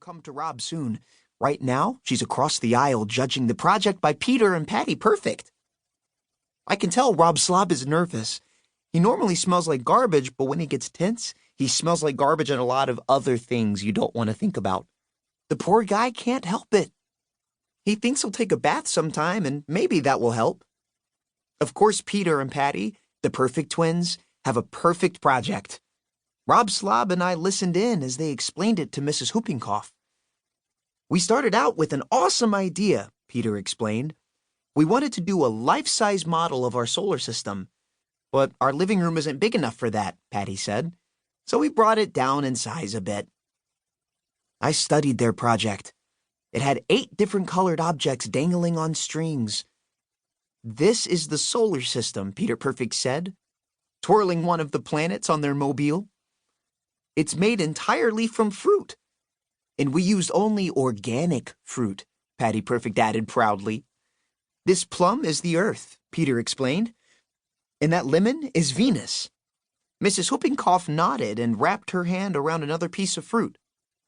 come to Rob soon. Right now, she's across the aisle judging the project by Peter and Patty Perfect. I can tell Rob Slob is nervous. He normally smells like garbage, but when he gets tense, he smells like garbage and a lot of other things you don't want to think about. The poor guy can't help it. He thinks he'll take a bath sometime, and maybe that will help. Of course, Peter and Patty, the perfect twins, have a perfect project. Rob Slob and I listened in as they explained it to Mrs. Whoopingcough. We started out with an awesome idea, Peter explained. We wanted to do a life-size model of our solar system. But our living room isn't big enough for that, Patty said. So we brought it down in size a bit. I studied their project. It had 8 different colored objects dangling on strings. This is the solar system, Peter Perfect said, twirling one of the planets on their mobile. It's made entirely from fruit. And we used only organic fruit, Patty Perfect added proudly. This plum is the Earth, Peter explained. And that lemon is Venus. Mrs. Whoopingcough nodded and wrapped her hand around another piece of fruit.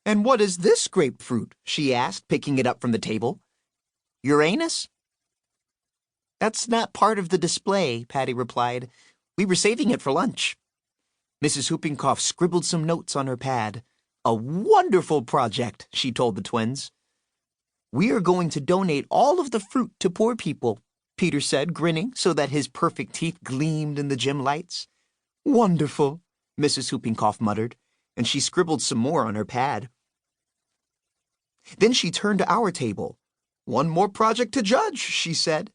And what is this grapefruit? She asked, picking it up from the table. Uranus? That's not part of the display, Patty replied. We were saving it for lunch. Mrs. Whoopingcough scribbled some notes on her pad. A wonderful project, she told the twins. We are going to donate all of the fruit to poor people, Peter said, grinning so that his perfect teeth gleamed in the gym lights. Wonderful, Mrs. Whoopingcough muttered, and she scribbled some more on her pad. Then she turned to our table. One more project to judge, she said.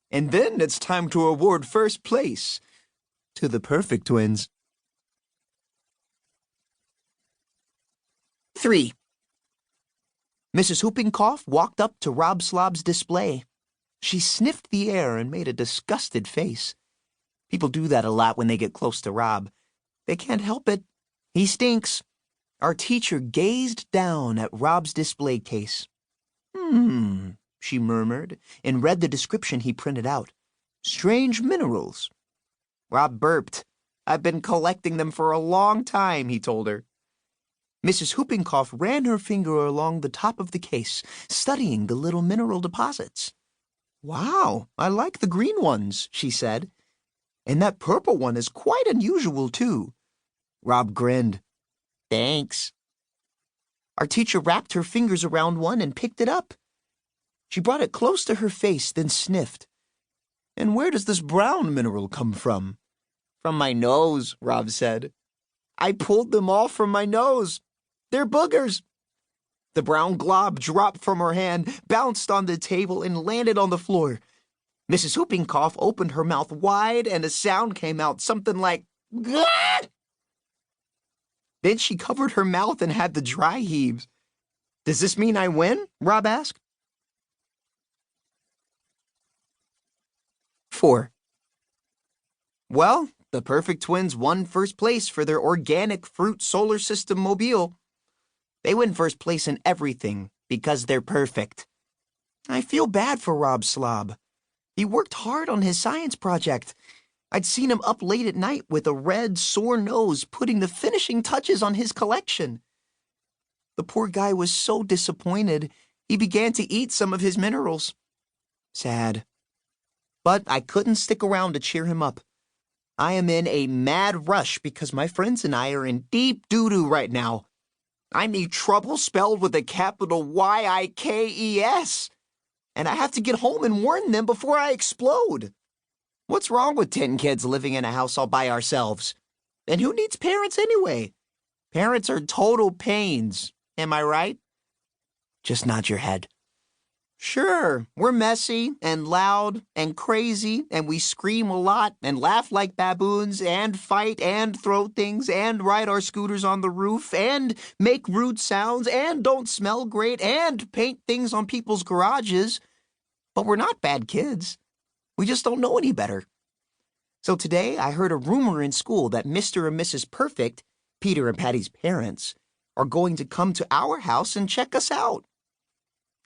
And then it's time to award first place to the perfect twins. 3. Mrs. Whoopingcough walked up to Rob Slob's display. She sniffed the air and made a disgusted face. People do that a lot when they get close to Rob. They can't help it. He stinks. Our teacher gazed down at Rob's display case. She murmured, and read the description he printed out. Strange minerals. Rob burped. I've been collecting them for a long time, he told her. Mrs. Whoopingcough ran her finger along the top of the case, studying the little mineral deposits. Wow, I like the green ones, she said. And that purple one is quite unusual, too. Rob grinned. Thanks. Our teacher wrapped her fingers around one and picked it up. She brought it close to her face, then sniffed. And where does this brown mineral come from? From my nose, Rob said. I pulled them all from my nose. They're boogers. The brown glob dropped from her hand, bounced on the table, and landed on the floor. Mrs. Whoopingcough opened her mouth wide, and a sound came out, something like, Gah! Then she covered her mouth and had the dry heaves. Does this mean I win? Rob asked. 4. Well, the perfect twins won first place for their organic fruit solar system mobile. They win first place in everything because they're perfect. I feel bad for Rob Slob. He worked hard on his science project. I'd seen him up late at night with a red, sore nose putting the finishing touches on his collection. The poor guy was so disappointed, he began to eat some of his minerals. Sad. But I couldn't stick around to cheer him up. I am in a mad rush because my friends and I are in deep doo-doo right now. I need trouble spelled with a capital Y-I-K-E-S. And I have to get home and warn them before I explode. What's wrong with 10 kids living in a house all by ourselves? And who needs parents anyway? Parents are total pains. Am I right? Just nod your head. Sure, we're messy and loud and crazy, and we scream a lot and laugh like baboons and fight and throw things and ride our scooters on the roof and make rude sounds and don't smell great and paint things on people's garages. But we're not bad kids. We just don't know any better. So today I heard a rumor in school that Mr. and Mrs. Perfect, Peter and Patty's parents, are going to come to our house and check us out.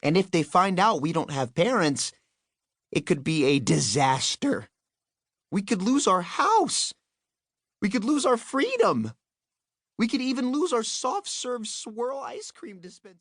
And if they find out we don't have parents, it could be a disaster. We could lose our house. We could lose our freedom. We could even lose our soft-serve swirl ice cream dispenser.